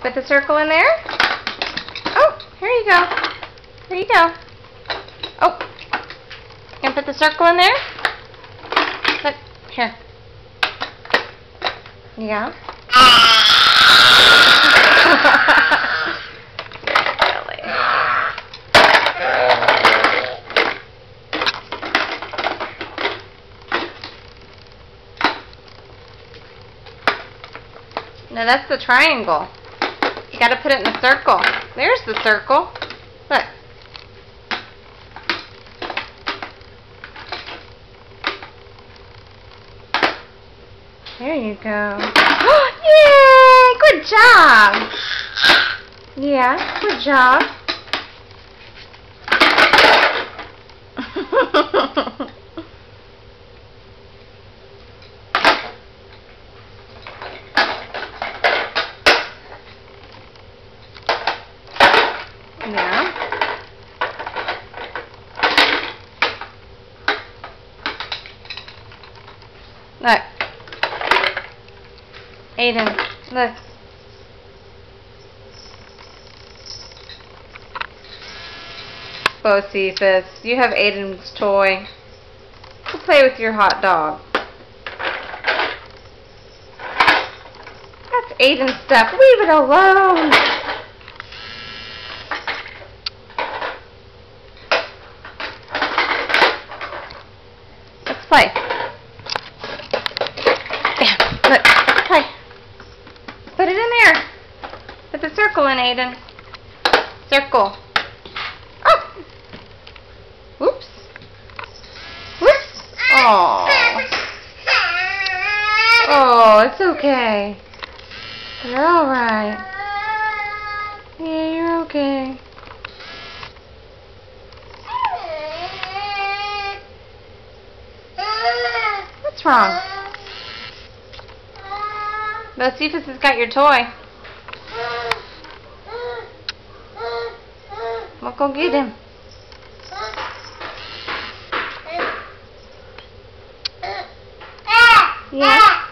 Put the circle in there. Oh, here you go. Here you go. Oh, you gonna put the circle in there? Look, here. Yeah. Really. No, that's the triangle. You gotta put it in the circle. There's the circle. Look. There you go. Yay! Good job! Yeah, good job. Yeah. Look. Aiden, look. Bocephus, you have Aiden's toy. Go play with your hot dog. That's Aiden's stuff. Leave it alone. Let's play. Yeah, look, play. Put it in there. Put the circle in, Aiden. Circle. Oh! Whoops. Whoops. Oh. Oh, it's okay. You're alright. Yeah, you're okay. What's wrong? Bocephus has got your toy. We'll go get him. Yeah.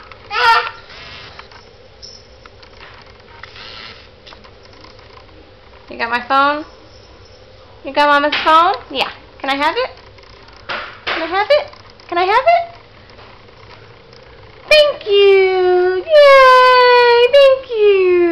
You got my phone? You got Mama's phone? Yeah. Can I have it? Can I have it? Can I have it? Thank you! Yay! Thank you!